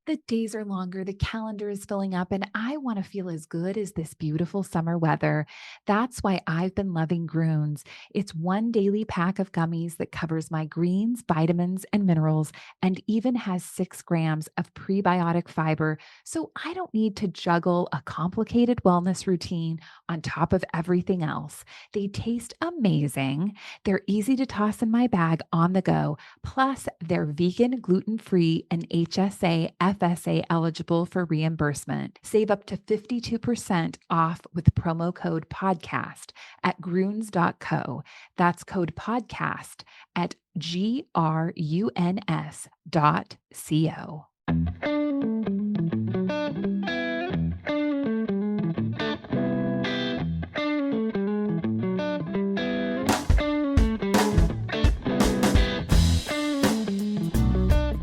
The days are longer, the calendar is filling up, and I want to feel as good as this beautiful summer weather. That's why I've been loving Groons. It's one daily pack of gummies that covers my greens, vitamins, and minerals, and even has 6 grams of prebiotic fiber. So I don't need to juggle a complicated wellness routine on top of everything else. They taste amazing. They're easy to toss in my bag on the go. Plus, they're vegan, gluten-free, and HSA, FSA eligible for reimbursement. Save up to 52% off with promo code podcast at gruns.co. That's code podcast at gruns.co.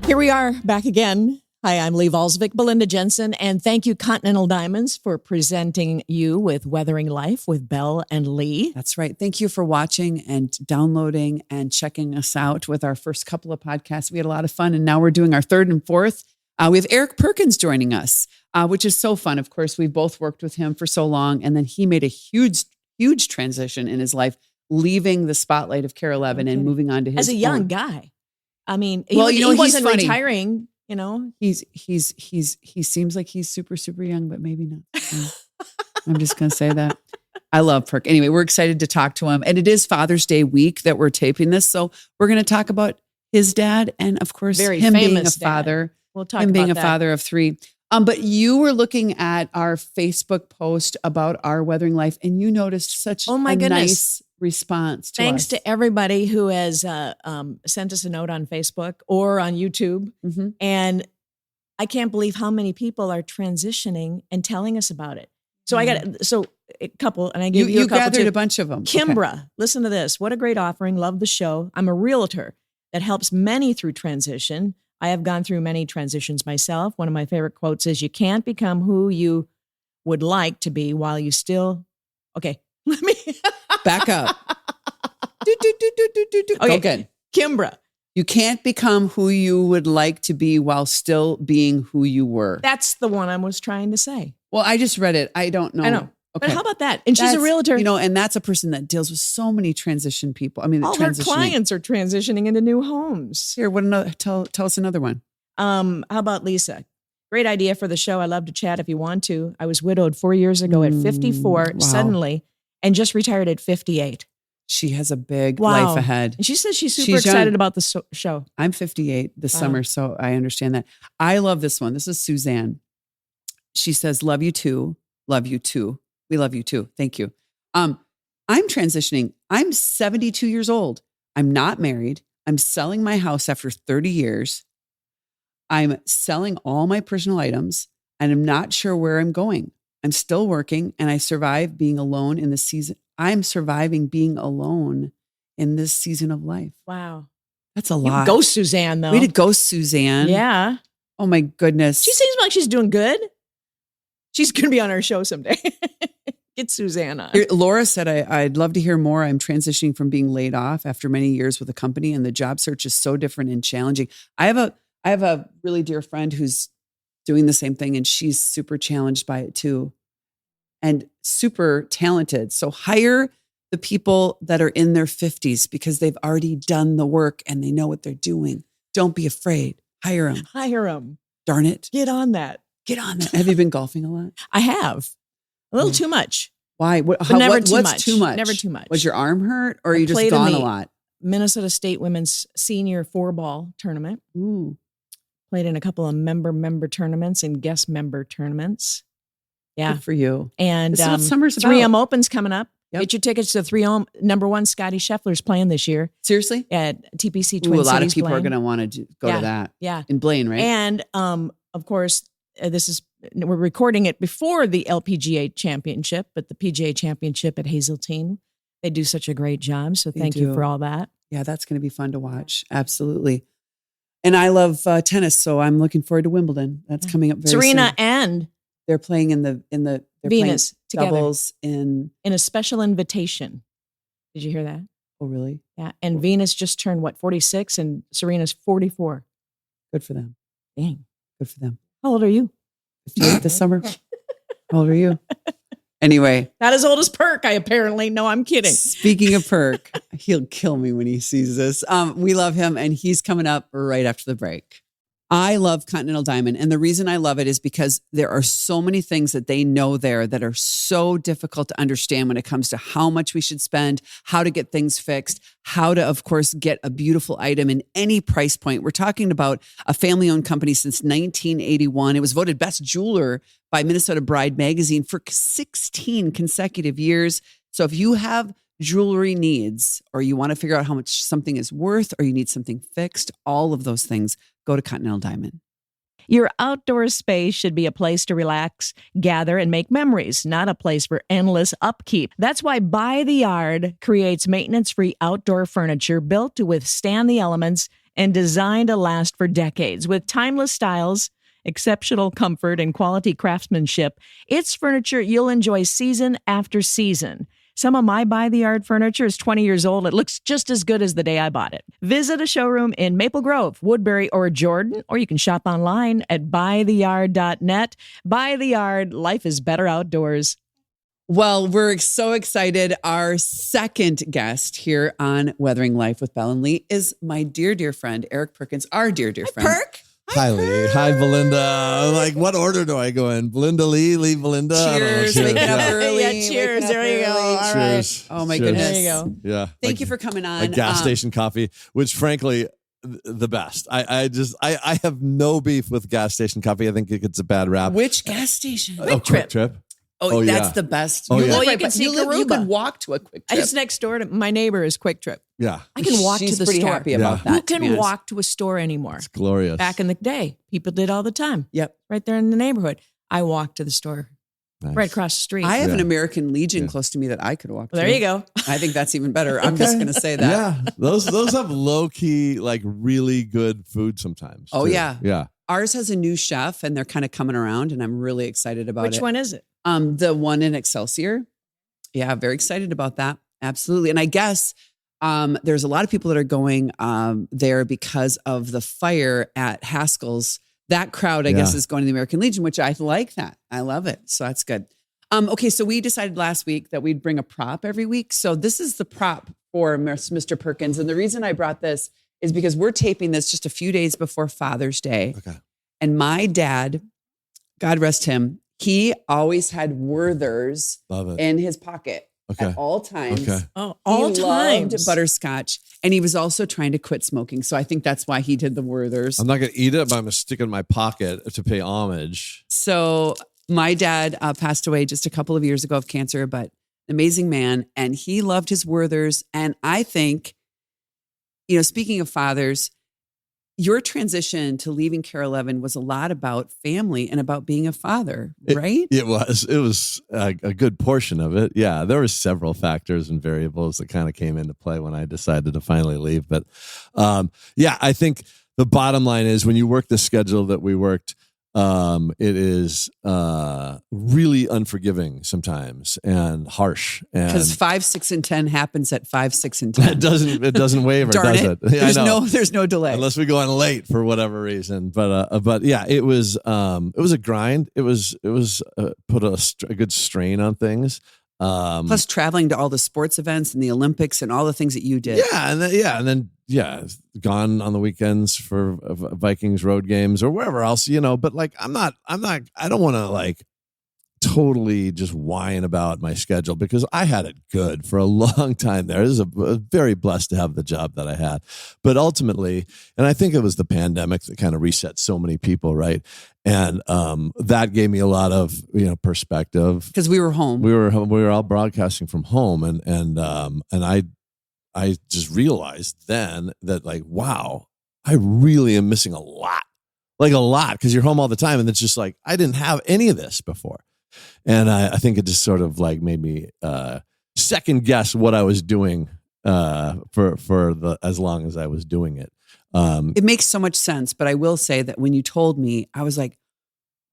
Here we are back again. Hi, I'm Lee Valsvik, Belinda Jensen, and thank you, Continental Diamonds, for presenting you with Weathering Life with Belle and Lee. That's right. Thank you for watching and downloading and checking us out with our first couple of podcasts. We had a lot of fun, and now we're doing our third and fourth. We have Eric Perkins joining us, which is so fun. Of course, we've both worked with him for so long, and then he made a huge transition in his life, leaving the spotlight of Care 11 and moving on to his As a young own. guy. I mean, Well, he he's wasn't funny. retiring, He seems like he's super, super young, but maybe not. I'm just going to say that. I love Perk. Anyway, we're excited to talk to him. And it is Father's Day week that we're taping this. So we're going to talk about his dad and, of course, Very him being a famous dad. father. We'll talk him about being a that. father of 3. But you were looking at our Facebook post about our Weathering Life, and you noticed such Oh my a goodness. nice response to Thanks us. to everybody who has sent us a note on Facebook or on YouTube. Mm-hmm. And I can't believe how many people are transitioning and telling us about it. So I got a couple, and I gave you a couple gathered too. a bunch of them. Kimbra, listen to this. What a great offering. Love the show. I'm a realtor that helps many through transition. I have gone through many transitions myself. One of my favorite quotes is, you can't become who you would like to be while you still, okay, let me Back up. Okay. Go again. Kimbra. You can't become who you would like to be while still being who you were. That's the one I was trying to say. Well, I just read it. I don't know. I know. Okay. But how about that? And she's a realtor. And that's a person that deals with so many transition people. I mean, all her transitioning. clients are transitioning into new homes. Here, what another? Tell us another one. How about Lisa? Great idea for the show. I love to chat if you want to. I was widowed 4 years ago at 54 wow. suddenly and just retired at 58. She has a big life ahead. And she says she's super excited about the show. I'm 58 this summer, so I understand that. I love this one. This is Suzanne. She says, love you too. Love you too. We love you too. Thank you. I'm transitioning. I'm 72 years old. I'm not married. I'm selling my house after 30 years. I'm selling all my personal items, and I'm not sure where I'm going. I'm still working, and I survive being alone in the season. I'm surviving being alone in this season of life. Wow. That's a lot. Go, Suzanne, though. Way to go, Suzanne. Yeah. Oh, my goodness. She seems like she's doing good. She's going to be on our show someday. Get Suzanne on. Laura said, I'd love to hear more. I'm transitioning from being laid off after many years with a company, and the job search is so different and challenging. I have a really dear friend who's doing the same thing, and she's super challenged by it too, and super talented. So hire the people that are in their 50s because they've already done the work and they know what they're doing. Don't be afraid. Hire them. Hire them. Darn it. Get on that. Get on that. Have you been golfing a lot? I have. A little too much. Why? What's too much? Never too much. Was your arm hurt, or are you just played in gone the a lot? Minnesota State Women's Senior 4-ball tournament. Ooh. Played in a couple of member tournaments and guest member tournaments. Yeah. Good for you. And this is what summer's about. 3M Open's coming up. Yep. Get your tickets to 3M. Number 1, Scotty Scheffler's playing this year. Seriously? At TPC A Twin Cities. lot of people Blaine. are going to want to go to that. Yeah. In Blaine, right? And of course, we're recording it before the LPGA Championship, but the PGA Championship at Hazeltine. They do such a great job. So thank you for all that. Yeah, that's going to be fun to watch. Absolutely. And I love tennis, so I'm looking forward to Wimbledon. That's coming up very Serena soon. and they're playing in the they're Venus playing together doubles in a special invitation. Did you hear that? Oh, really? Yeah. And Venus just turned 46 and Serena's 44. Good for them. Dang. Good for them. How old are you? 58 this summer. How old are you? Anyway. Not as old as Perk, I apparently. No, I'm kidding. Speaking of Perk, he'll kill me when he sees this. We love him, and he's coming up right after the break. I love Continental Diamond. And the reason I love it is because there are so many things that they know there that are so difficult to understand when it comes to how much we should spend, how to get things fixed, how to, of course, get a beautiful item in any price point. We're talking about a family-owned company since 1981. It was voted best jeweler by Minnesota Bride magazine for 16 consecutive years. So if you have jewelry needs, or you want to figure out how much something is worth, or you need something fixed, all of those things, go to Continental Diamond. Your outdoor space should be a place to relax, gather, and make memories, not a place for endless upkeep. That's why By the Yard creates maintenance-free outdoor furniture built to withstand the elements and designed to last for decades. With timeless styles, exceptional comfort, and quality craftsmanship, it's furniture you'll enjoy season after season. Some of my By the Yard furniture is 20 years old. It looks just as good as the day I bought it. Visit a showroom in Maple Grove, Woodbury, or Jordan, or you can shop online at buytheyard.net. By the Yard, life is better outdoors. Well, we're so excited. Our second guest here on Weathering Life with Belle and Lee is my dear, dear friend, Eric Perkins, our dear, dear friend. Perk. Hi, Lee. Hi, Belinda. Like, what order do I go in? Belinda, Lee, Belinda? I don't know. Cheers. Waking up Yeah. early. Yeah, cheers. There you go. All right. Cheers. Oh, my Cheers. goodness. There you go. Yeah. Thank you for coming on. A gas station coffee, which frankly, the best. I have no beef with gas station coffee. I think it gets a bad rap. Which gas station? Quick Trip. Oh, that's yeah. the best. Oh, You yeah. live Well, you right can by- see you Karuba. can walk to a Quick Trip. It's next door to my neighbor is Quick Trip. Yeah. I can walk She's to the pretty store. happy about Yeah. that. Who to be can honest. walk to a store anymore? It's glorious. Back in the day, people did all the time. Yep. Right there in the neighborhood. I walked to the store Nice. right across the street. I have an Yeah. American Legion Yeah. close to me that I could walk to. Well, there you go. I think that's even better. I'm just going to say that. Yeah. Those have low key, like really good food sometimes. Oh, too. yeah. Yeah. Ours has a new chef, and they're kind of coming around, and I'm really excited about Which it. one is it? The one in Excelsior. Yeah, very excited about that. Absolutely. And I guess there's a lot of people that are going there because of the fire at Haskell's. That crowd, I guess, Yeah. is going to the American Legion, which I like that. I love it. So that's good. Okay, so we decided last week that we'd bring a prop every week. So this is the prop for Mr. Perkins. And the reason I brought this is because we're taping this just a few days before Father's Day. Okay. And my dad, God rest him, he always had Werther's Love it. in his pocket Okay. at all times. Okay. Oh, He all loved times. butterscotch, and he was also trying to quit smoking. So I think that's why he did the Werther's. I'm not going to eat it, but I'm going to stick it in my pocket to pay homage. So my dad passed away just a couple of years ago of cancer, but an amazing man, and he loved his Werther's. And I think, speaking of fathers, your transition to leaving Care 11 was a lot about family and about being a father, right? It was a good portion of it. Yeah, there were several factors and variables that kind of came into play when I decided to finally leave. But yeah, I think the bottom line is when you work the schedule that we worked, it is really unforgiving sometimes and harsh. Because And 5, 6, and 10 happens at 5, 6, and 10. it doesn't waver, Darn does it. it? Yeah, I know. There's no delay. Unless we go on late for whatever reason. But yeah, it was a grind. It was put a good strain on things. Plus traveling to all the sports events and the Olympics and all the things that you did. and then gone on the weekends for Vikings road games or wherever else, but like I don't want to like totally just whine about my schedule because I had it good for a long time there. This is very blessed to have the job that I had. But ultimately, and I think it was the pandemic that kind of reset so many people, right? And that gave me a lot of, perspective. Because we were home. We were all broadcasting from home and I just realized then that like, wow, I really am missing a lot, because you're home all the time. And it's just like, I didn't have any of this before. And I think it just sort of like made me second guess what I was doing for as long as I was doing it. It makes so much sense. But I will say that when you told me, I was like,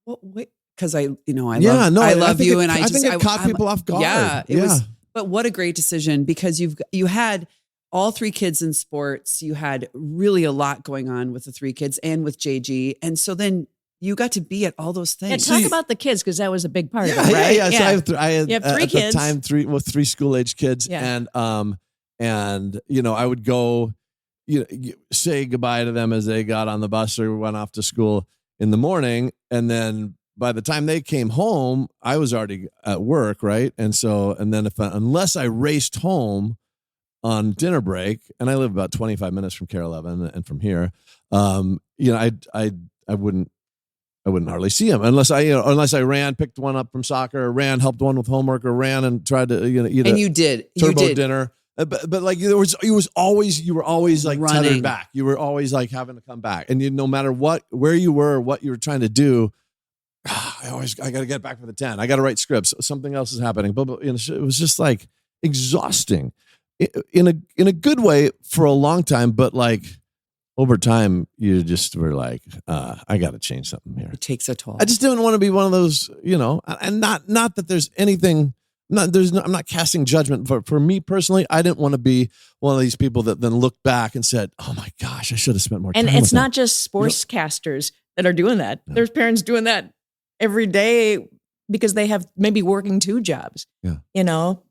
what? Because I love you. And I think it caught people off guard. Yeah, it was. But what a great decision, because you had all 3 kids in sports. You had really a lot going on with the 3 kids and with JG. And so then you got to be at all those Yeah, things. talk about the kids because that was a big part Yeah, of it, right? yeah. So I had You have three at kids. the time three school age kids, Yeah. and I would go, say goodbye to them as they got on the bus or went off to school in the morning, and then by the time they came home, I was already at work, right? And then unless I raced home on dinner break, and I live about 25 minutes from Care 11 and from here, I wouldn't hardly see him unless I ran, picked one up from soccer, or ran, helped one with homework, or ran and tried to eat and you did turbo dinner. But like you were always like running. tethered back. You were always like having to come back, and no matter where you were, or what you were trying to do, I got to get back for the 10. I got to write scripts. Something else is happening. But it was just like exhausting in a good way for a long time. But like over time, you just were like, I got to change something here. It takes a toll. I just didn't want to be one of those, and not that there's anything. I'm not casting judgment, but for me personally, I didn't want to be one of these people that then looked back and said, "Oh my gosh, I should have spent more time." And it's not just sportscasters that are doing that. No. There's parents doing that every day because they have maybe working 2 jobs. Yeah.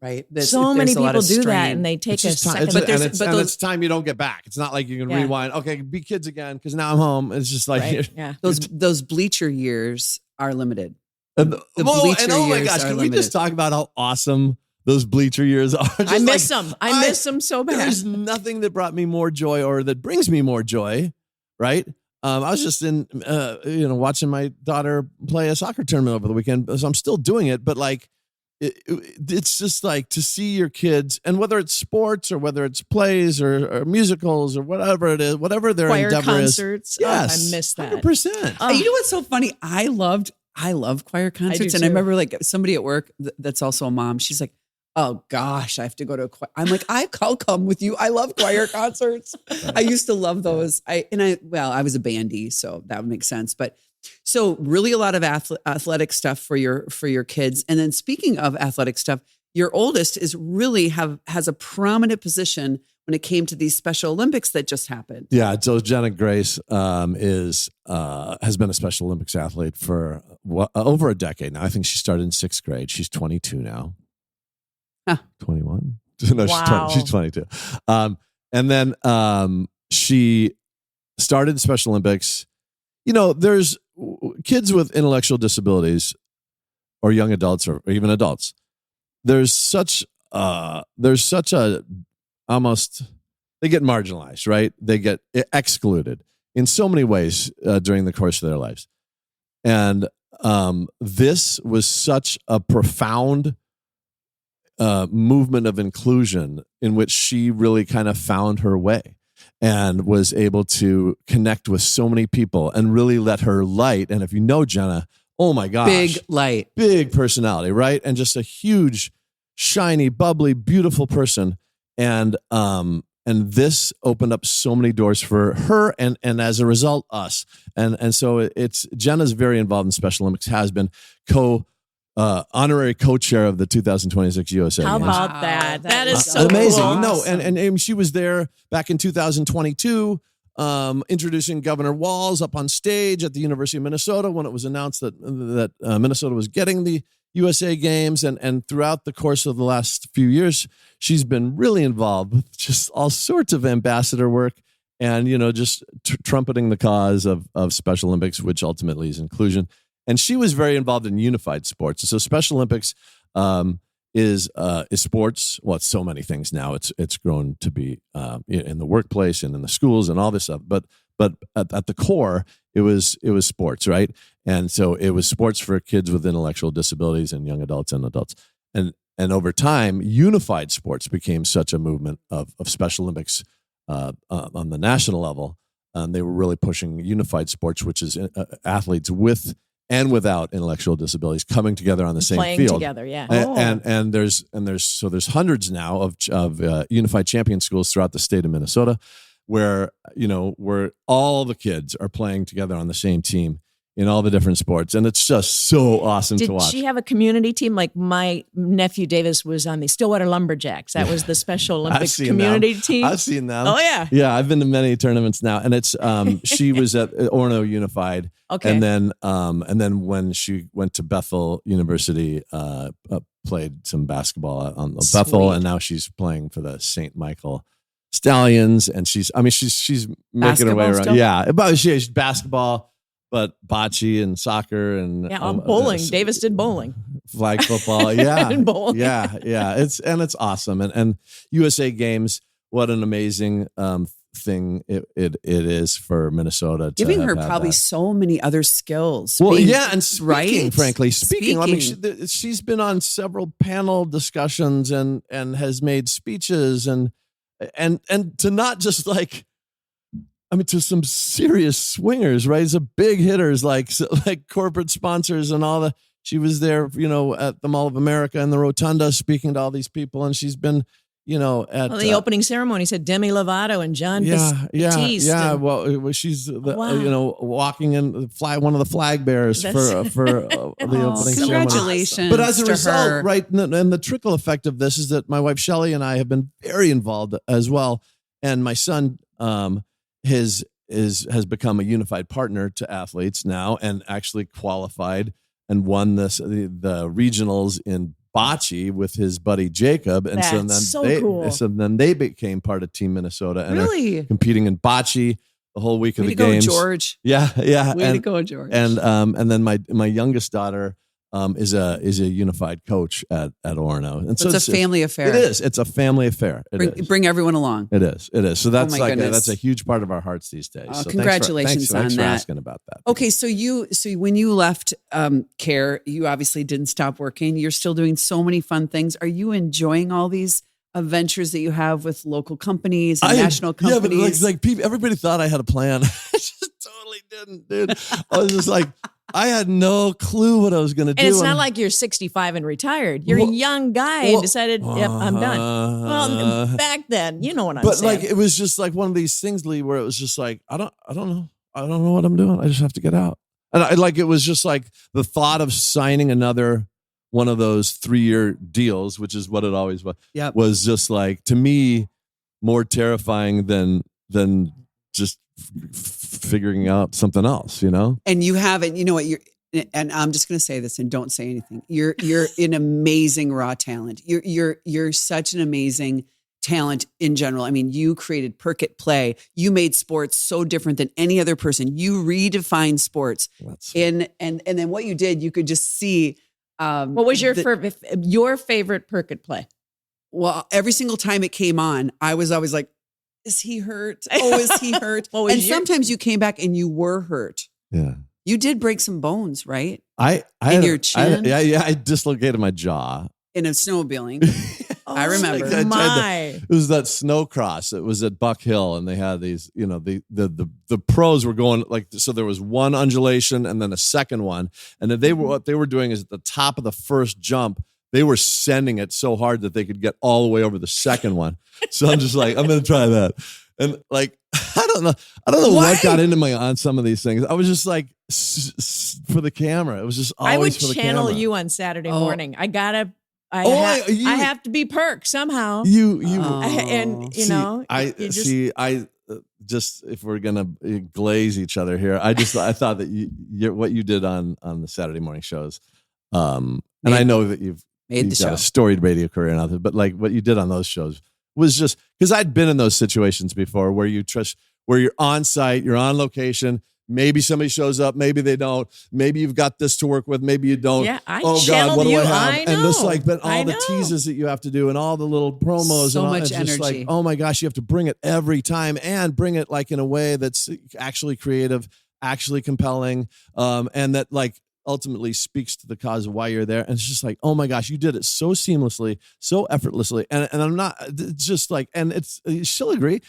Right. So many people do that, and they take a second. It's time you don't get back. It's not like you can rewind. Okay, be kids again because now I'm home. It's just like those bleacher years are limited. And oh my years gosh, are can we limited. just talk about how awesome those bleacher years are? I miss them. I miss them so bad. There's nothing that brought me more joy or that brings me more joy, right? I was just watching my daughter play a soccer tournament over the weekend, so I'm still doing it. But like, it's just like to see your kids, and whether it's sports or whether it's plays or musicals or whatever it is, whatever their choir endeavor concerts. is. Yes, I miss that. 100%. You know what's so funny? I love choir concerts. And I remember like somebody at work that's also a mom. She's like, oh gosh, I have to go to a choir. I'm like, I'll come with you. I love choir concerts. I used to love those. I was a bandy, so that would make sense. But so really a lot of athletic stuff for your kids. And then speaking of athletic stuff, your oldest has a prominent position when it came to these Special Olympics that just happened. Yeah, so Jenna Grace has been a Special Olympics athlete for over a decade now. I think she started in 6th grade. She's 22 now. 21? No, wow. She's 22. And then she started Special Olympics. There's kids with intellectual disabilities, or young adults, or even adults. There's such a almost, they get marginalized, right? They get excluded in so many ways during the course of their lives. And this was such a profound movement of inclusion in which she really kind of found her way and was able to connect with so many people and really let her light. And if you know Jenna, oh my gosh. Big light. Big personality, right? And just a huge, shiny, bubbly, beautiful person. And this opened up so many doors for her and as a result, us. And so it's Jenna's very involved in Special Olympics, has been honorary co-chair of the 2026 USA How Games. about that? That is so amazing. cool. No, and she was there back in 2022, introducing Governor Walz up on stage at the University of Minnesota when it was announced that Minnesota was getting the USA Games, and throughout the course of the last few years, she's been really involved with just all sorts of ambassador work and, just trumpeting the cause of Special Olympics, which ultimately is inclusion. And she was very involved in unified sports. So Special Olympics is sports. Well, it's so many things now. It's grown to be in the workplace and in the schools and all this stuff. But at the core, it was sports, right? And so it was sports for kids with intellectual disabilities and young adults and adults. And over time, unified sports became such a movement of Special Olympics on the national level. They were really pushing unified sports, which is athletes with and without intellectual disabilities coming together on the same playing field. Together, yeah. And there's hundreds now of unified champion schools throughout the state of Minnesota, where all the kids are playing together on the same team in all the different sports. And it's just so awesome to watch. Did she have a community team? Like my nephew Davis was on the Stillwater Lumberjacks. That was the Special Olympics community team. I've seen them. Oh, yeah. Yeah, I've been to many tournaments now. And it's she was at Orono Unified. Okay. And then when she went to Bethel University, played some basketball on the Bethel, and now she's playing for the St. Michael Stallions. And she's making her way around. Still? Yeah, but she's basketball, but bocce and soccer and bowling. Davis did bowling, flag football. Yeah, and bowling. Yeah. It's awesome. And USA Games, what an amazing thing it is for Minnesota, giving her had probably that. So many other skills. Well, and speaking, right? frankly speaking, I mean, she's been on several panel discussions and has made speeches and to not just like, I mean, to some serious swingers, right? It's a big hitters like corporate sponsors and all the. She was there, at the Mall of America and the Rotunda, speaking to all these people, and she's been. At the opening ceremony, said Demi Lovato and John Batiste. Yeah. Well, she's walking in one of the flag bearers for the opening ceremony. Congratulations! But as a to result, her. right, and the trickle effect of this is that my wife Shelley and I have been very involved as well, and my son has become a unified partner to athletes now, and actually qualified and won the regionals in bocce with his buddy Jacob, and so then they became part of Team Minnesota and are competing in bocce the whole week of the games. Way to go, George! Yeah. Way to go, George! And then my youngest daughter is a unified coach at Orono, and so it's a family affair. It is. It's a family affair. Bring everyone along. It is. So that's goodness. a huge part of our hearts these days. So congratulations thanks on for that. asking about that. Okay, so when you left Care, you obviously didn't stop working. You're still doing so many fun things. Are you enjoying all these adventures that you have with local companies and national companies? Yeah, but people, everybody thought I had a plan. I just totally didn't, dude. I was just like. I had no clue what I was going to do. And it's not like you're 65 and retired. You're a young guy and decided, yep, I'm done. Well, back then, you know what I'm saying. But it was just like one of these things, Lee, where it was just like, I don't know. I don't know what I'm doing. I just have to get out. And it was just like the thought of signing another one of those 3-year deals, which is what it always was, was just like, to me, more terrifying than just figuring out something else, And you haven't, what and I'm just going to say this and don't say anything. You're an amazing raw talent. You're such an amazing talent in general. I mean, you created Perk at Play. You made sports so different than any other person. You redefined sports. And then what you did, you could just see. What was your favorite Perk at Play? Well, every single time it came on, I was always like, is he hurt? Oh, is he hurt? Sometimes you came back and you were hurt. Yeah. You did break some bones, right? In your chin? I dislocated my jaw. In a snowmobiling. I remember. It was that snow cross. It was at Buck Hill, and they had these, the pros were going so there was one undulation and then a second one. And then what they were doing is at the top of the first jump, they were sending it so hard that they could get all the way over the second one. So I'm just like, I'm going to try that. And I don't know what got into on some of these things. I was just like, for the camera. It was just always for the camera. I would channel you on Saturday morning. I have to be Perk somehow. Just if we're gonna glaze each other here, I thought that what you did on the Saturday morning shows, and I know that you've got a storied radio career and other, but what you did on those shows was just because I'd been in those situations before where you're on site, you're on location. Maybe somebody shows up, maybe they don't. Maybe you've got this to work with, maybe you don't. Yeah, oh God, what do I have? I know. And this but all the teases that you have to do and all the little promos so and all, much it's energy. just like, oh my gosh, you have to bring it every time and bring it in a way that's actually creative, actually compelling, and that ultimately speaks to the cause of why you're there. And it's just like, oh my gosh, you did it so seamlessly, so effortlessly. And I'm not just and it's she'll agree.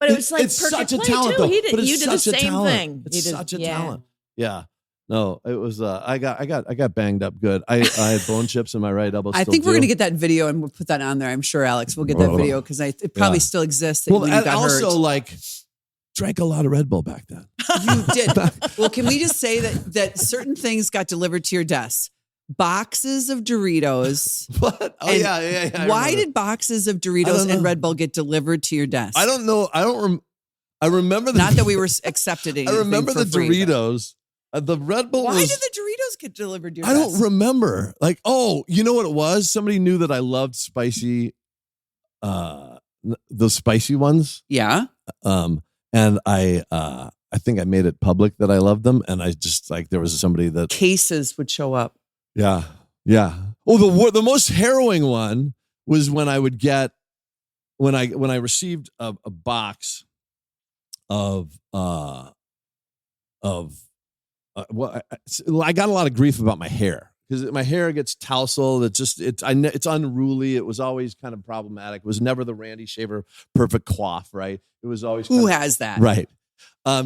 But it was it's Perk such at a Play talent, too. though. You did the such a same talent. thing. It's such a talent. Yeah. No, it was. I got banged up good. I had bone chips in my right elbow. I think we're going to get that video and we'll put that on there. I'm sure, Alex, we'll get that video because it probably still exists. That when you got also hurt. drank a lot of Red Bull back then. You did. Well, can we just say that certain things got delivered to your desk? Boxes of Doritos. What? Oh, yeah. Why did boxes of Doritos and Red Bull get delivered to your desk? I don't know. I remember Not that we were accepted anything. I remember the free, Doritos. The Red Bull Why was, did the Doritos get delivered to your I desk? don't remember. Like, oh, you know what it was? Somebody knew that I loved spicy, those spicy ones. Yeah. And I think I made it public that I loved them. And I just like, there was somebody that Cases would show up. Yeah. Oh, the most harrowing one was when I would get when I received a box of well, I got a lot of grief about my hair because my hair gets tousled. It's unruly. It was always kind of problematic. It was never the Randy Shaver perfect coif, right? It was always Who has that? right.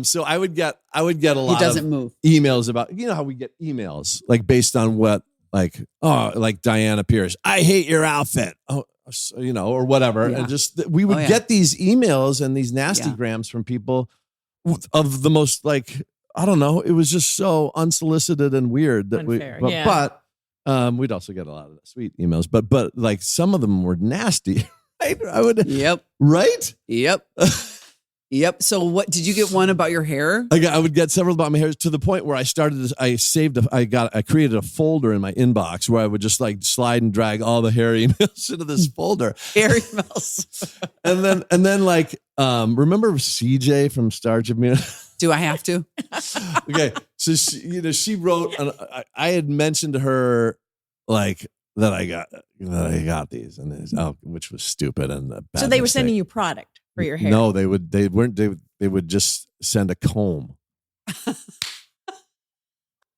So I would get a lot He doesn't of move. emails about, how we get emails like based on what, like Diana Pierce, I hate your outfit. Oh, or whatever. Yeah. And just, we would get these emails and these nasty Yeah. grams from people of the most like, I don't know. It was just so unsolicited and weird that Unfair, but we'd also get a lot of sweet emails, but like some of them were nasty. Right? Yep. Right? Yep. Yep. So what did you get one about your hair? I would get several about my hair to the point where I created a folder in my inbox where I would just like slide and drag all the hair emails into this folder. Hair emails. and then like, remember CJ from Star Tribune? Do I have to? Okay. So she wrote, I had mentioned to her like that I got these which was stupid and a bad So they were mistake. sending you product for your hair. No, they would just send a comb.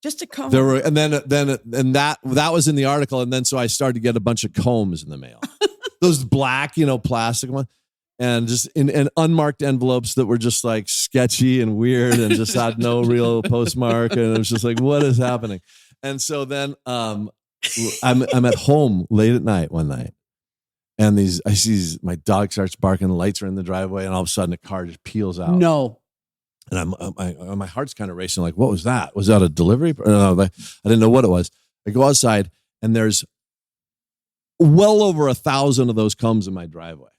Just a comb. There were, and that was in the article, and then so I started to get a bunch of combs in the mail, those black, plastic ones, and just in unmarked envelopes that were just like sketchy and weird, and just had no real postmark, and it was just like, what is happening? And so then I'm at home late at night one night. And I see my dog starts barking, the lights are in the driveway, and all of a sudden a car just peels out. No. And my heart's kind of racing, like, what was that? Was that a delivery? I didn't know what it was. I go outside, and there's well over 1,000 of those combs in my driveway.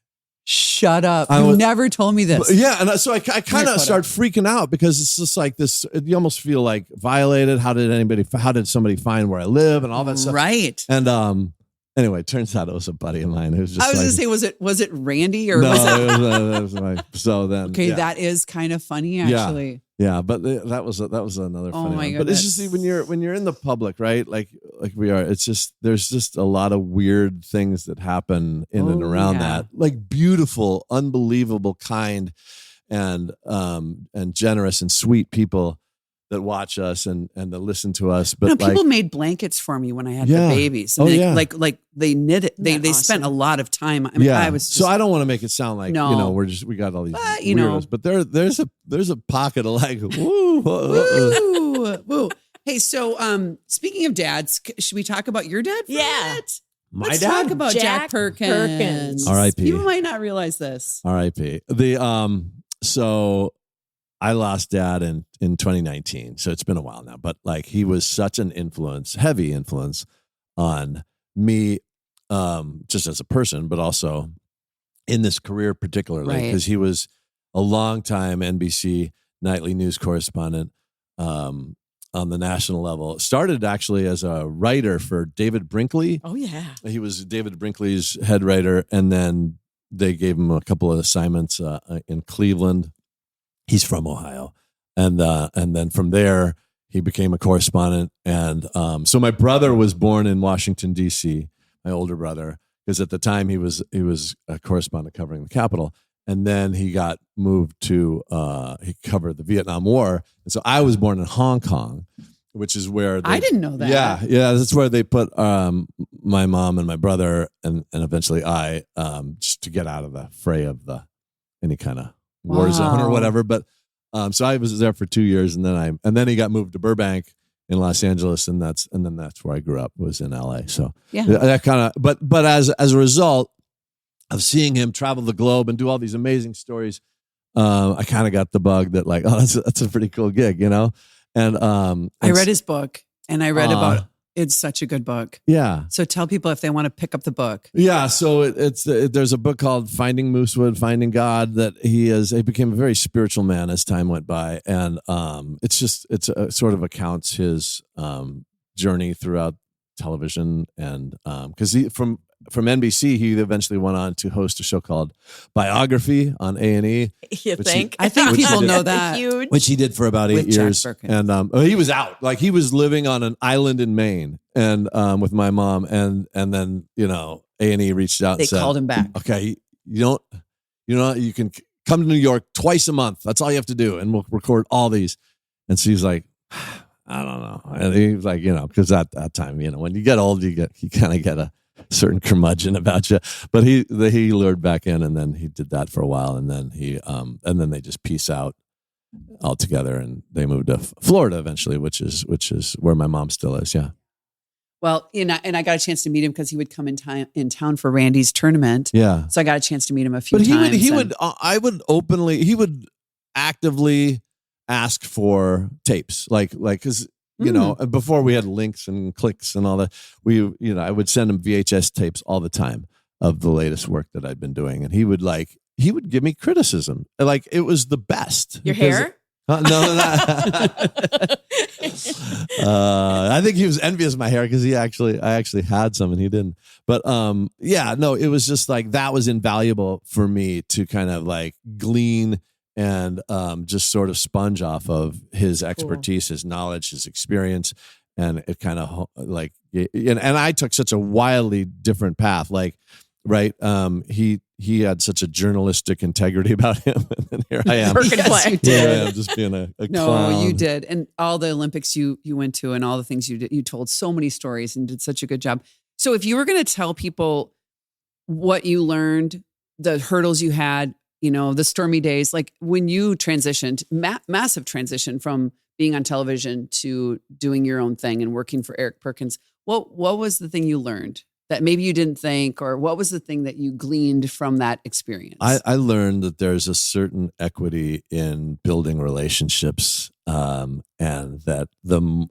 Shut up. You never told me this. Yeah, and so I kind of start freaking out because it's just like this, you almost feel like violated. How did somebody find where I live and all that stuff? Right. And anyway, it turns out it was a buddy of mine who was just I was going to say, was it Randy or no, was it? it was so then. Okay, yeah. that is kind of funny, actually. Yeah, but that was another funny my one. But it's just when you're in the public, right? Like we are. It's just there's just a lot of weird things that happen in and around that. Like beautiful, unbelievable, kind, and generous and sweet people that watch us and that listen to us. But people made blankets for me when I had the babies. And like they knit it. They awesome. spent a lot of time. I mean, I was just, so I don't want to make it sound like we got all these weirdos, but there's a pocket of like woo, woo, woo. Hey, so speaking of dads, should we talk about your dad? Let's dad? talk about Jack Perkins. Perkins. R.I.P. People might not realize this. R.I.P. So I lost dad in 2019, so it's been a while now. But like he was such an heavy influence on me, just as a person, but also in this career particularly, because he was a longtime NBC nightly news correspondent on the national level. Started actually as a writer for David Brinkley. Oh yeah, he was David Brinkley's head writer, and then they gave him a couple of assignments in Cleveland. He's from Ohio. And then from there, he became a correspondent. And so my brother was born in Washington, D.C., my older brother, because at the time he was a correspondent covering the Capitol. And then he got moved to, he covered the Vietnam War. And so I was born in Hong Kong, which is where I didn't know that. Yeah, that's where they put my mom and my brother and eventually I, just to get out of the fray of any kind of war zone or whatever. But so I was there for 2 years, and then he got moved to Burbank in Los Angeles, and then that's where I grew up, was in LA. So that kind of but as a result of seeing him travel the globe and do all these amazing stories, I kind of got the bug that like, oh, that's a pretty cool gig, you know? And I read his book and I read about it's such a good book. Yeah. So tell people if they want to pick up the book. Yeah. So there's a book called Finding Moosewood, Finding God that he became a very spiritual man as time went by. And it's sort of accounts his journey throughout television. And because from NBC, he eventually went on to host a show called Biography on A&E. You think? I think people know that. Huge. Which he did for about 8 With years. Jack Perkins. And he was out. Like he was living on an island in Maine and with my mom. And then, A&E reached out They and said, called him back. Okay, you can come to New York twice a month. That's all you have to do. And we'll record all these. And so he's like, I don't know. And he was like, because at that time, when you get old, you kind of get a certain curmudgeon about you. But he lured back in, and then he did that for a while, and then and then they just peace out altogether, and they moved to Florida eventually, which is where my mom still is. Yeah. Well, and I got a chance to meet him because he would come in town for Randy's tournament. Yeah. So I got a chance to meet him a few But times. he would actively ask for tapes, like because before we had links and clicks and all that, I would send him VHS tapes all the time of the latest work that I'd been doing, and he would give me criticism, like it was the best. Your hair? No. I think he was envious of my hair because I actually had some and he didn't. But it was just like that was invaluable for me to kind of like glean and just sort of sponge off of his expertise, his knowledge, his experience. And it kind of like, and I took such a wildly different path. Like, right. He had such a journalistic integrity about him. And here I am. Yes, you did. Here I am just being a No, clown. you did. And all the Olympics you went to and all the things you did, you told so many stories and did such a good job. So if you were going to tell people what you learned, the hurdles you had, the stormy days, like when you transitioned, massive transition from being on television to doing your own thing and working for Eric Perkins, what was the thing you learned that maybe you didn't think, or what was the thing that you gleaned from that experience? I learned that there's a certain equity in building relationships, and that when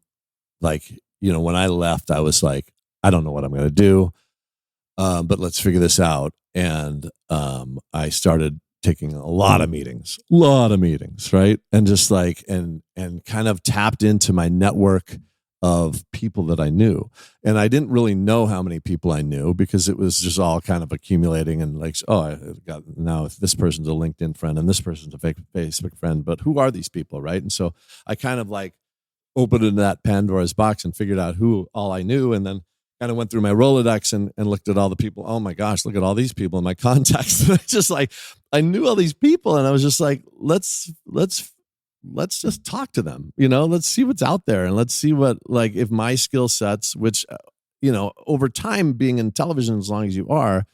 I left, I was like, I don't know what I'm going to do, but let's figure this out. And I started taking a lot of meetings, right? And just like, and kind of tapped into my network of people that I knew. And I didn't really know how many people I knew because it was just all kind of accumulating and like, now if this person's a LinkedIn friend and this person's a Facebook friend, but who are these people, right? And so I kind of like opened that Pandora's box and figured out who all I knew, and then kind of went through my Rolodex and looked at all the people. Oh my gosh, look at all these people in my contacts. And I just like, I knew all these people and I was just like, let's just talk to them, let's see what's out there. And let's see what, like, if my skill sets, which, over time being in television, as long as you are,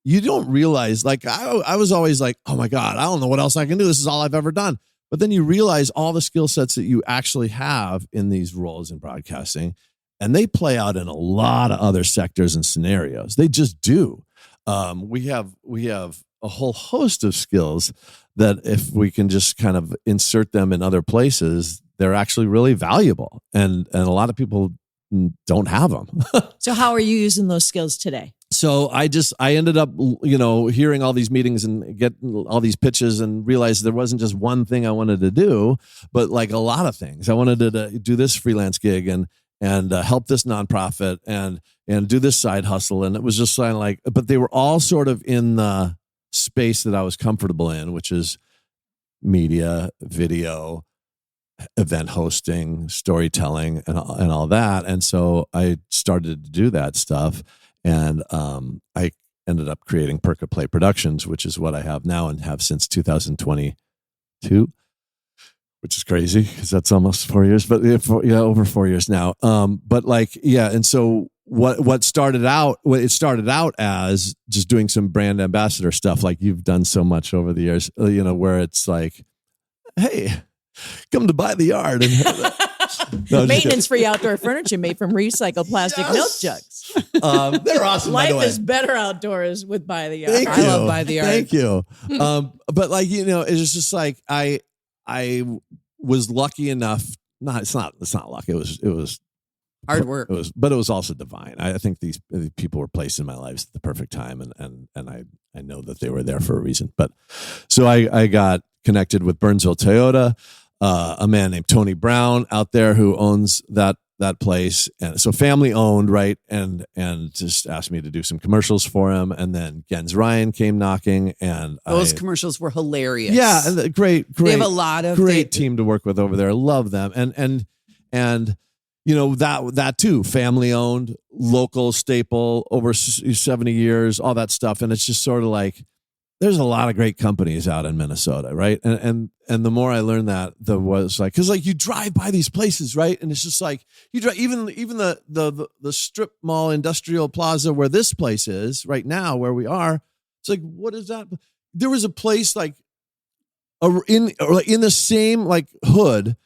you don't realize, like, I was always like, oh my God, I don't know what else I can do. This is all I've ever done. But then you realize all the skill sets that you actually have in these roles in broadcasting, and they play out in a lot of other sectors and scenarios. They just do. We have a whole host of skills that if we can just kind of insert them in other places, they're actually really valuable. And a lot of people don't have them. So how are you using those skills today? So I ended up, hearing all these meetings and getting all these pitches and realized there wasn't just one thing I wanted to do, but like a lot of things. I wanted to do this freelance gig and help this nonprofit and do this side hustle. And it was just kind of like, but they were all sort of in the space that I was comfortable in, which is media, video, event hosting, storytelling, and all that. And so I started to do that stuff. And I ended up creating Perk Play Productions, which is what I have now and have since 2022. Which is crazy because that's almost 4 years, but over 4 years now. And so what started out as just doing some brand ambassador stuff, like you've done so much over the years, where it's like, hey, come to buy the yard and Maintenance-free outdoor furniture made from recycled plastic milk jugs. They're awesome, by the Life way. is better outdoors with By the Yard. Thank I you. love By the Yard. Thank you. But like, it's just like I was lucky enough. No, it's not luck. It was Hard work. But it was also divine. I think these people were placed in my lives at the perfect time, and I know that they were there for a reason. But so I got connected with Burnsville Toyota, a man named Tony Brown out there who owns that place, and so family owned, right? And just asked me to do some commercials for him, and then Gens Ryan came knocking, and Those commercials were hilarious. yeah, great. They have a lot of great team to work with over there. Love them, and that too, family owned, local staple, over 70 years, all that stuff, and it's just sort of like there's a lot of great companies out in Minnesota, right? And the more I learned that, was like, because like you drive by these places, right? And it's just like you drive even the strip mall industrial plaza where this place is right now, where we are. It's like, what is that? There was a place like in the same like hood,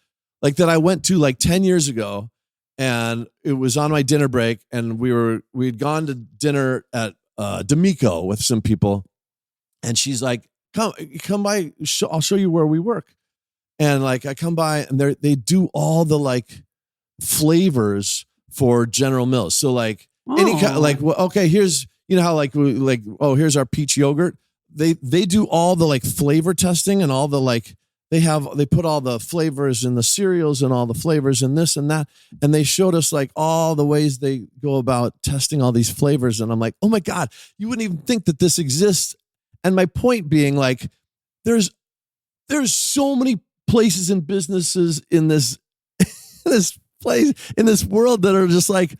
like that I went to like 10 years ago, and it was on my dinner break, and we'd gone to dinner at D'Amico with some people. And she's like, come by. I'll show you where we work. And like, I come by, and they do all the like flavors for General Mills. So like any kind, like, well, okay, here's, how here's our peach yogurt. They do all the like flavor testing and all the like, they put all the flavors in the cereals and all the flavors in this and that. And they showed us like all the ways they go about testing all these flavors. And I'm like, oh my God, you wouldn't even think that this exists. And my point being, like, there's so many places and businesses in this in this world that are just like,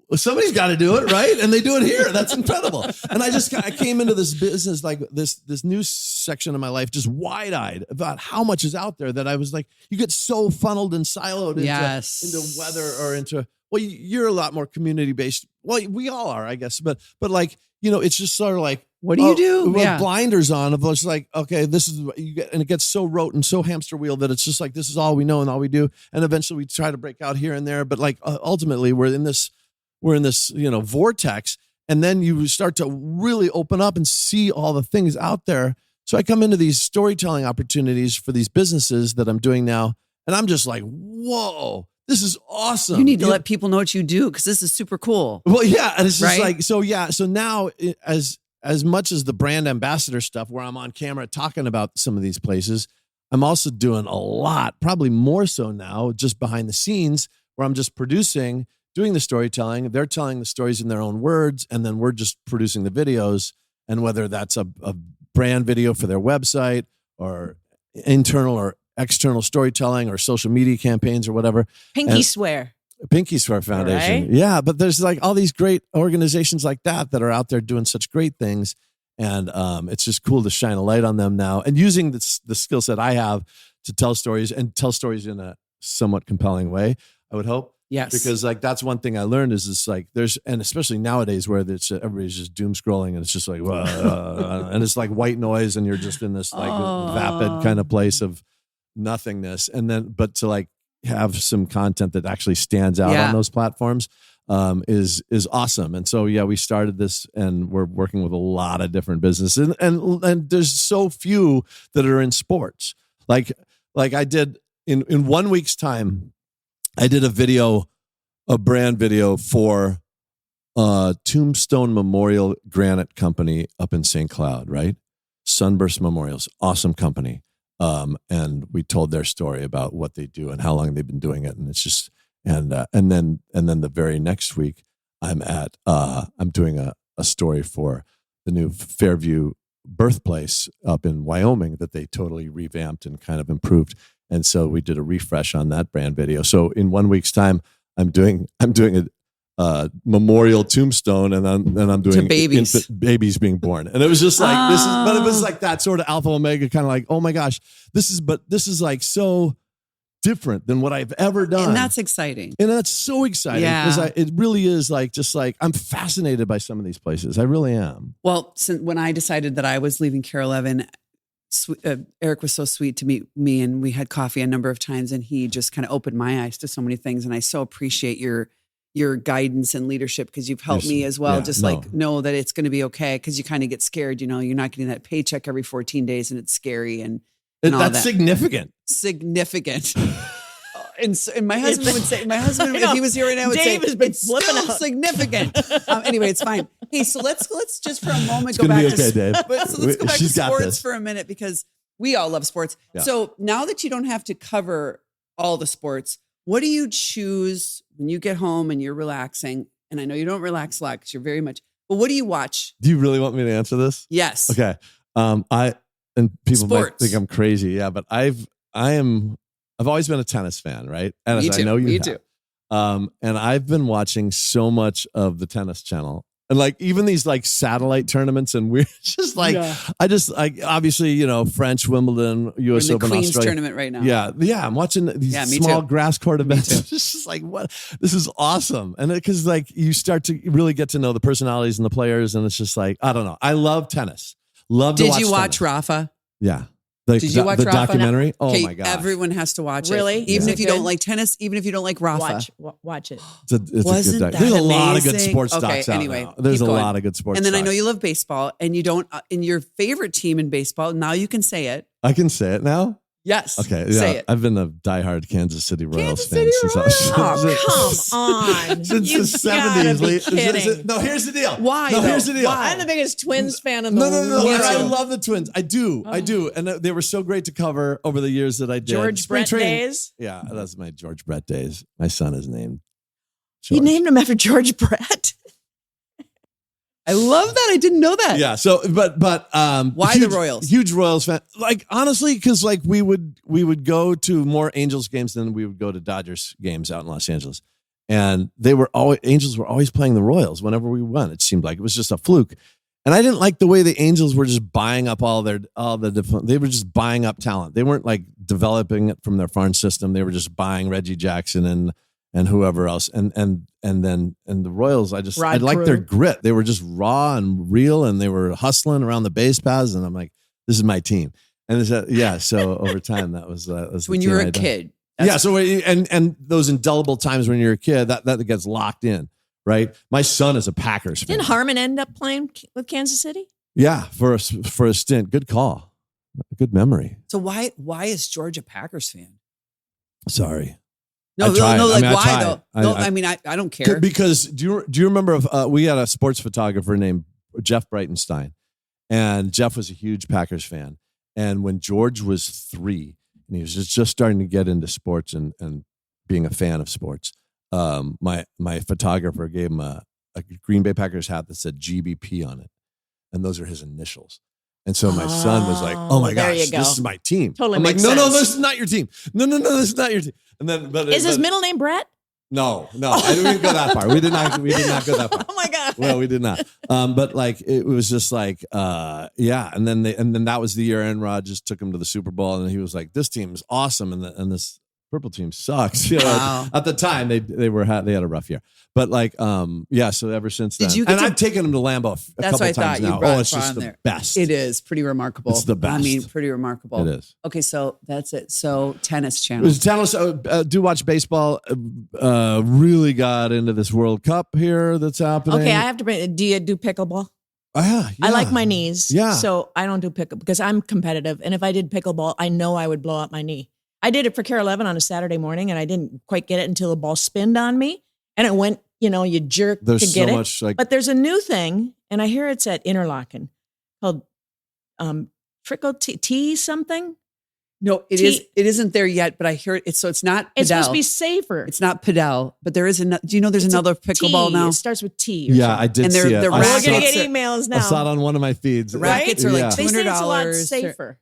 well, somebody's got to do it, right? And they do it here. That's incredible. And I came into this business, like this new section of my life, just wide-eyed about how much is out there, that I was like, you get so funneled and siloed into weather or into, well, you're a lot more community-based. Well, we all are, I guess. But like, it's just sort of like, what do you do? With blinders on, of just like, okay, this is what you get, and it gets so rote and so hamster wheel that it's just like, this is all we know and all we do. And eventually we try to break out here and there, but like ultimately we're in this vortex, and then you start to really open up and see all the things out there. So I come into these storytelling opportunities for these businesses that I'm doing now, and I'm just like, whoa, this is awesome. You need to let people know what you do, because this is super cool. Well, yeah, and it's just like, so yeah, so now as much as the brand ambassador stuff where I'm on camera talking about some of these places, I'm also doing a lot, probably more so now, just behind the scenes, where I'm just producing, doing the storytelling. They're telling the stories in their own words, and then we're just producing the videos. And whether that's a brand video for their website, or internal or external storytelling, or social media campaigns or whatever. Pinky Swear Foundation. Right? Yeah, but there's like all these great organizations like that are out there doing such great things. And it's just cool to shine a light on them now, and using the skill set I have to tell stories, and tell stories in a somewhat compelling way, I would hope. Yes. Because like, that's one thing I learned is it's like and especially nowadays where everybody's just doom scrolling, and it's just like, and it's like white noise, and you're just in this like vapid kind of place of nothingness. And then, but to like have some content that actually stands out on those platforms is awesome. And so, we started this, and we're working with a lot of different businesses, and there's so few that are in sports. Like I did in 1 week's time, I did a brand video for Tombstone Memorial Granite Company up in St. Cloud, right? Sunburst Memorials, awesome company. And we told their story about what they do and how long they've been doing it. And it's just, and then the very next week I'm doing a story for the new Fairview birthplace up in Wyoming that they totally revamped and kind of improved. And so we did a refresh on that brand video. So in 1 week's time, I'm doing a memorial tombstone, and then I'm doing babies being born. And it was just like, but it was like that sort of alpha omega kind of like, oh my gosh, this is like so different than what I've ever done. And that's exciting. And that's so exciting, because it really is like, just like, I'm fascinated by some of these places. I really am. Well, when I decided that I was leaving Care 11, Eric was so sweet to meet me, and we had coffee a number of times, and he just kind of opened my eyes to so many things. And I so appreciate your your guidance and leadership, because you've helped me as well. Yeah, Just like know that it's going to be okay, because you kind of get scared. You're not getting that paycheck every 14 days, and it's scary and all that's that. significant. And my husband would say, if he was here right now, would Dave say, has been it's flipping still out. significant. Anyway, it's fine. Hey, so let's just for a moment It's go gonna back be okay, to Dave. Let's go back to She's got sports this. for a minute, because we all love sports. Yeah. So now that you don't have to cover all the sports, what do you choose when you get home and you're relaxing? And I know you don't relax a lot because you're very much, but what do you watch? Do you really want me to answer this? Yes. Okay. And people might Sports. think I'm crazy. Yeah, but I've always been a tennis fan, right? And Me as too. I know you Me have. too. And I've been watching so much of the Tennis Channel. And like even these like satellite tournaments, and we're just like, obviously, French, Wimbledon, We're US in the Open, Queen's Australia. tournament right now. Yeah. I'm watching these Yeah, me small too. grass court events. too. It's just like, what? This is awesome. And because like you start to really get to know the personalities and the players, and it's just like, I don't know. I love tennis. Did you watch tennis. Rafa? Yeah. Did you watch the Rafa? documentary? Oh Okay, my god! everyone has to watch it. Really? Even Is if it you don't good? like tennis, even if you don't like Rafa. Watch it. It's Wasn't a good doc. that There's a lot of good amazing? sports Okay, docs out anyway, now. There's a keep going. lot of good sports And then I know docs. you love baseball, and you don't. In your favorite team in baseball, now you can say it. I can say it now. Yes. Okay. Yeah. Say it. I've been a diehard Kansas City Royals Kansas fan City since Royals. Oh, come on. Since You the 70s. gotta be Lee. kidding. No, here's the deal. Why, No, though? here's the deal. Why? I'm the biggest Twins fan in the No. world. And I love the Twins. I do. I do. And they were so great to cover over the years that I did. George Spring Brett training. days. Yeah, that's my George Brett days. My son is named You George. named him after George Brett. I love that. I didn't know that. Yeah. So, but Why huge, the Royals? Huge Royals fan. Like honestly, because like we would go to more Angels games than we would go to Dodgers games out in Los Angeles, and Angels were always playing the Royals whenever we went. It seemed like it was just a fluke, and I didn't like the way the Angels were just buying up they were just buying up talent. They weren't like developing it from their farm system. They were just buying Reggie Jackson and whoever else. And the Royals, I Rod like their Crew. grit. They were just raw and real, and they were hustling around the base paths. And I'm like, this is my team. And so over time, that was the When team you were I a did. kid. Yeah. So and those indelible times when you're a kid, that gets locked in, right? My son is a Packers fan. Didn't Harmon end up playing with Kansas City? Yeah, for a stint. Good call. Good memory. So why is George a Packers fan? Sorry. No, I tried. like I why tried. though? No, I don't care. Because do you remember we had a sports photographer named Jeff Breitenstein, and Jeff was a huge Packers fan. And when George was 3 and he was just starting to get into sports and being a fan of sports, my photographer gave him a Green Bay Packers hat that said GBP on it, and those are his initials. And so my son was like, "Oh my there gosh, you go. this is my team." Totally I'm like, makes "No, sense. this is not your team. No, this is not your team." And then, Is his middle name Brett? No, I didn't go that far. We did not go that far. Oh my God. Well, we did not. But like it was just like, yeah. And then that was the year Aaron Rodgers took him to the Super Bowl, and he was like, "This team is awesome," and this purple team sucks. You know, Wow. at the time they had a rough year, but like, yeah. So ever since then, Did you get and to- I've taken him to Lambeau a That's couple what I times thought you now. brought Oh, it's just on the there. best. It is pretty remarkable. It's the best. I mean, pretty remarkable. It is. Okay, so that's it. So tennis It channel. was tennis. Do watch baseball. Really got into this World Cup here that's happening. Okay, I have to bring. Do you do pickleball? Yeah, I like my knees. Yeah. So I don't do pickleball because I'm competitive. And if I did pickleball, I know I would blow out my knee. I did it for Care 11 on a Saturday morning, and I didn't quite get it until the ball spinned on me. And it went, you jerk There's to get so it. much like But there's a new thing, and I hear it's at Interlaken called Trickle T something. No, it is. It isn't there yet, but I hear it. It's not. Padel. It's supposed to be safer. It's not Padel, but there is do you know there's It's a another pickleball T. now? It starts with T. Or yeah, something. I did And see they're it. the I We're rackets saw going to it. get emails I saw it now. on one of my feeds. The rackets are like yeah. They say it's a lot $200. safer.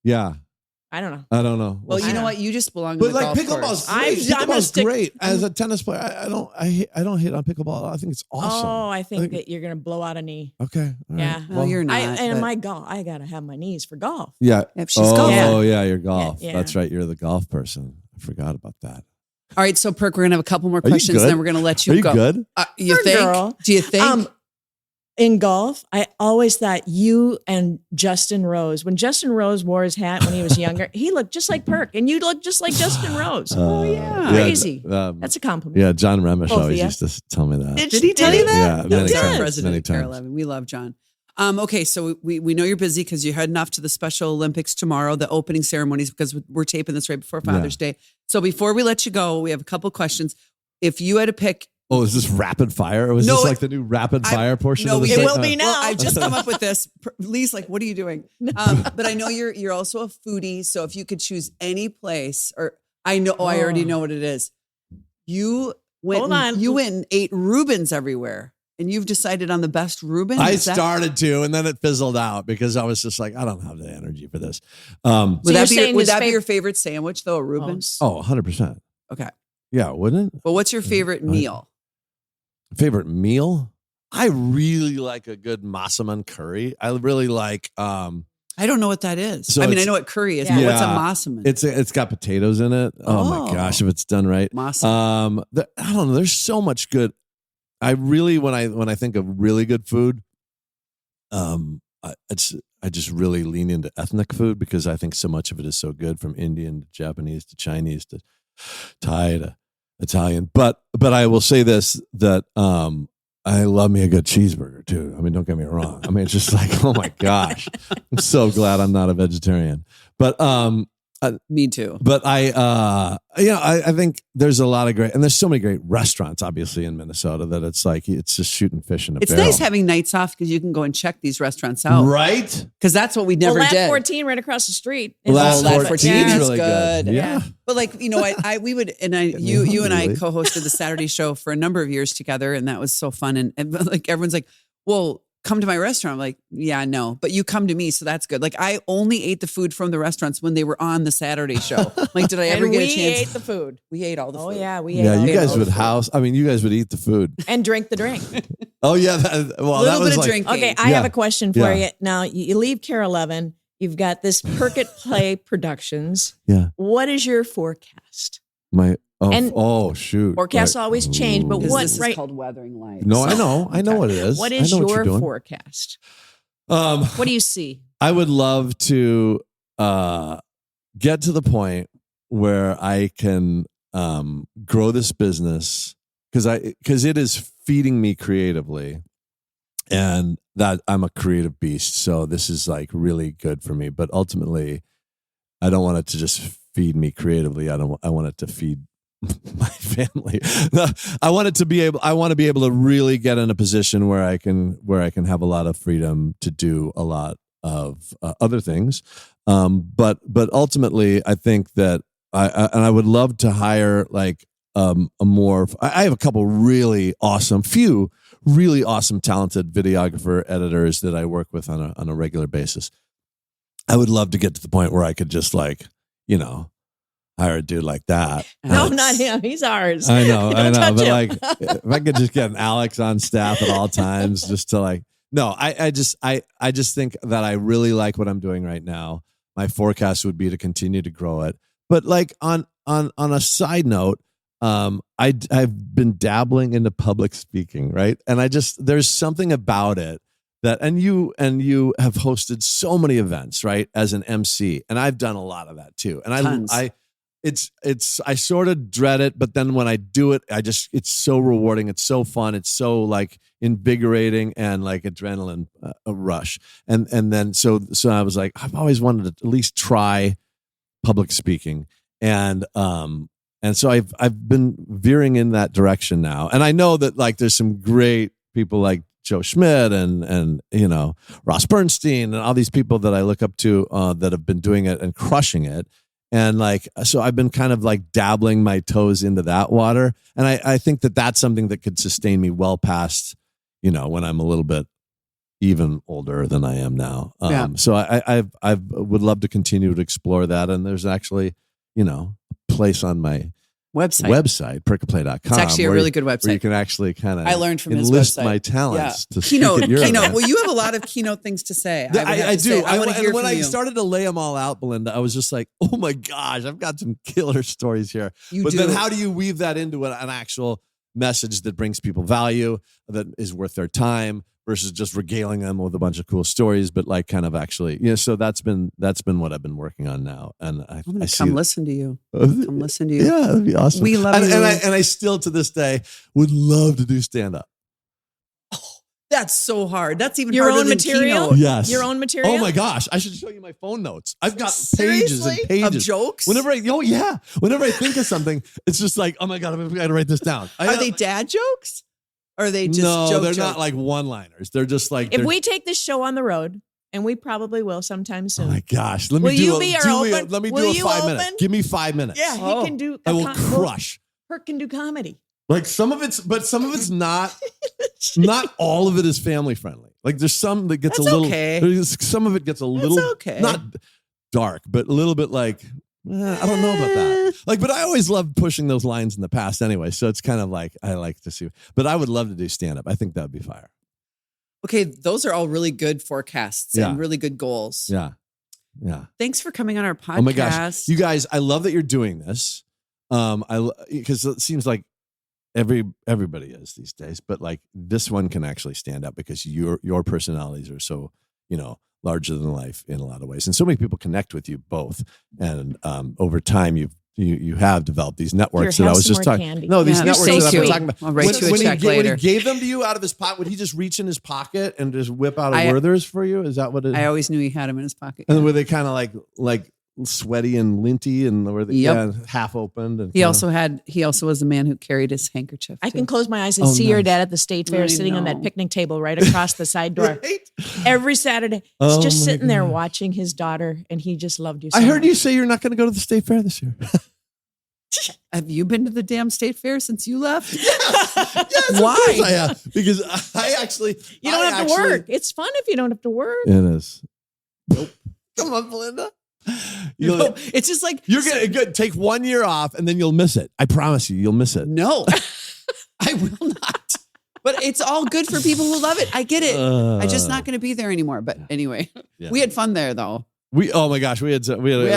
Yeah, I don't know. I don't know. Well, I you know know. what? You just belong to but the like golf pickleball's course. great. I'm gonna Pickleball's stick- great. As a tennis player, I don't hate on pickleball. I think it's awesome. Oh, I think think- that you're going to blow out a knee. Okay. all right. Yeah. Well, you're not. And but- my golf, I got to have my knees for golf. Yeah. If she's oh, golfing. yeah, you're golf. Yeah. That's right. You're the golf person. I forgot about that. All right, so Perk, we're gonna have a couple more you questions, good? and then we're gonna let you Are you go. good? You Poor think? girl. Do you think? in golf, I always thought you and Justin Rose, when Justin Rose wore his hat when he was younger, he looked just like Perk, and you look just like Justin Rose. Crazy. That's a compliment. Yeah, John Remish Both of always you. used to tell me that. Did he tell you that? Yeah, He's our times, president many of Care times. 11. We love John. Okay, so we know you're busy because you're heading off to the Special Olympics tomorrow, the opening ceremonies, because we're taping this right before Father's Day. So before we let you go, we have a couple questions. If you had to pick, Oh, is this rapid fire? Or was this like the new rapid fire portion of the it show? will be now. well, I've just come up with this. Lee's like, what are you doing? But I know you're also a foodie. So if you could choose any place, or I already know what it is. You went and ate Reubens everywhere. And you've decided on the best Reuben? I started to, and then it fizzled out because I was just like, I don't have the energy for this. Would that be your favorite sandwich, though, a Reuben's? Oh, 100%. Okay. Yeah, wouldn't it? But what's your favorite meal? Favorite meal? I really like a good massaman curry. I really like... I don't know what that is. So I mean, I know what curry is, but what's a massaman? It's got potatoes in it. Oh my gosh, if it's done right. Massaman. I don't know. There's so much good... I really, when I think of really good food, I just really lean into ethnic food because I think so much of it is so good, from Indian to Japanese to Chinese to Thai to Italian. But I will say this, that I love me a good cheeseburger too. I mean, don't get me wrong. I mean, it's just like, oh my gosh, I'm so glad I'm not a vegetarian. But me too. But I think there's a lot of great, and there's so many great restaurants, obviously, in Minnesota, that it's like, it's just shooting fish in a barrel. It's nice having nights off because you can go and check these restaurants out. Right? Because that's what we never Lat did. 14 right across the street. Lat 14 is really good. Yeah. But like, you and I co-hosted the Saturday show for a number of years together, and that was so fun. And like, everyone's like, well, come to my restaurant. I'm like, yeah, no, but you come to me, so that's good. Like, I only ate the food from the restaurants when they were on the Saturday show. Like, did I ever get a chance? We ate the food. We ate all the food. Oh yeah, we ate. Yeah, all you guys the would food. you guys would eat the food and drink the drink. Oh yeah, A little bit of drinking. Okay, I have a question for you. Now, you leave Care 11. You've got this Perk Play Productions. Yeah. What is your forecast? Shoot. Forecasts always change, but This what is called Weathering Life. No, I know what it is. What is your forecast? What do you see? I would love to get to the point where I can grow this business because it is feeding me creatively, and that I'm a creative beast. So this is like really good for me. But ultimately, I don't want it to just feed me creatively. I want it to feed my family. I want to be able to really get in a position where I can have a lot of freedom to do a lot of other things. But ultimately, I think that I would love to hire like I have a couple really awesome, talented videographer editors that I work with on a regular basis. I would love to get to the point where I could just like, hire a dude like that. No, not him. He's ours. I know. But him. like, if I could just get an Alex on staff at all times, just to like, no, I just think that I really like what I'm doing right now. My forecast would be to continue to grow it. But like on a side note, I've been dabbling into public speaking, right? And there's something about it that, and you have hosted so many events, right? As an MC, and I've done a lot of that too. And I sort of dread it, but then when I do it, it's so rewarding. It's so fun. It's so like invigorating and like adrenaline a rush. And then so I was like, I've always wanted to at least try public speaking. And so I've been veering in that direction now. And I know that like there's some great people like Joe Schmidt and Ross Bernstein and all these people that I look up to that have been doing it and crushing it. And like, so I've been kind of like dabbling my toes into that water. And I think that that's something that could sustain me well past, when I'm a little bit even older than I am now. So I would love to continue to explore that. And there's actually, a place on my website, perkaplay.com. It's actually a really good website. Where you can actually kind of I learned from enlist his website. my talents to Keynote. speak at your event. Well, you have a lot of keynote things to say. I do. I want to hear when from I you. started to lay them all out, Belinda, I was just like, oh my gosh, I've got some killer stories here. Then how do you weave that into an actual message that brings people value, that is worth their time, versus just regaling them with a bunch of cool stories, but like kind of actually, so that's been what I've been working on now. And I'm going to come listen to you. Come listen to you. Yeah, that'd be awesome. We love you. And I still to this day would love to do stand up. That's so hard. That's even Your harder own than material? keynote. Yes. Your own material? Oh my gosh. I should show you my phone notes. I've got pages and Seriously? pages. Of jokes? Whenever I think of something, it's just like, oh my God, I've got to write this down. Are they dad jokes? Or are they just they're jokes? not like one-liners. They're just like, If we take this show on the road, and we probably will sometime soon. oh my gosh. Will you be our open? Let me Will do a you 5 open? minutes. Give me 5 minutes. Yeah, he can do. I will crush. Perk can do comedy. Like some of it's not, not all of it is family friendly. Like there's some that gets That's a little, okay. some of it gets a little, okay. not dark, but a little bit like, I don't know about that. Like, but I always loved pushing those lines in the past anyway. So it's kind of like, I like to see, but I would love to do stand up. I think that would be fire. Okay, those are all really good forecasts and really good goals. Yeah. Yeah. Thanks for coming on our podcast. Oh my gosh. You guys, I love that you're doing this. Because it seems like everybody is these days, but like this one can actually stand up because your personalities are so, larger than life in a lot of ways. And so many people connect with you both. And over time you have developed these networks that I was just talking about. No, these networks so that I've been sweet. talking about. I'll write you a check when later. he gave them to you out of his pocket, would he just reach in his pocket and just whip out a Werther's for you? Is that what it is? I always knew he had them in his pocket. And were they kind of like sweaty and linty and were they half opened? And He also was the man who carried his handkerchief. I too. can close my eyes and see your dad at the state fair I sitting on know. that picnic table right across the side door. Right? Every Saturday. He's Oh just my sitting there God. watching his daughter, and he just loved you so I heard much. you say you're not going to go to the state fair this year. Have you been to the damn state fair since you left? Yes, Why? Of course I have. Because I actually You don't have to work. It's fun if you don't have to work. It is. Nope. Come on, Belinda. No, it's just like You're gonna take 1 year off and then you'll miss it. I promise you'll miss it. no, I will not. But it's all good for people who love it. I get it. I'm just not going to be there anymore. But anyway, we had fun there though. Oh my gosh, we had a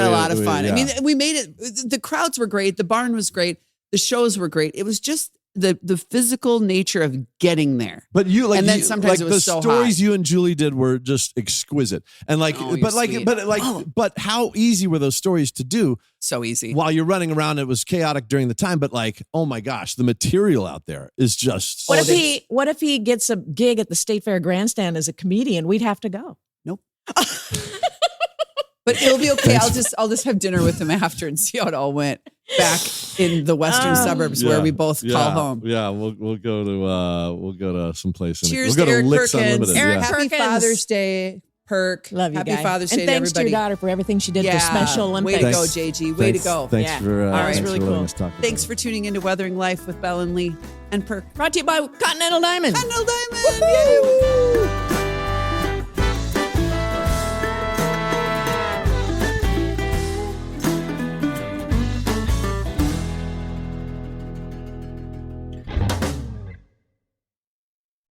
lot of fun. Yeah. I mean, we made it. The crowds were great. The barn was great. The shows were great. It was just the physical nature of getting there. But sometimes it was the so stories hot. you and Julie did were just exquisite. And you're sweet. but how easy were those stories to do? So easy. While you're running around, it was chaotic during the time, but like, oh my gosh, the material out there is just. What if he gets a gig at the State Fair grandstand as a comedian? We'd have to go. Nope. But it'll be okay. I'll just have dinner with him after and see how it all went back in the western suburbs where we both call home. Yeah, we'll go to some place. Cheers we'll to go Eric to Licks Perkins. Unlimited. Eric Yeah. Happy Perkins. Father's Day, Perk. Love you, Happy guy. Father's and Day to thanks to everybody. your daughter for everything she did for Yeah. Special Olympics. Way to go, JG. Way to go. Thanks Yeah. for All right. thanks Really for letting cool. us talk about Thanks it. for tuning into Weathering Life with Bell and Lee and Perk. Brought to you by Continental Diamond. Continental Diamond. Yay.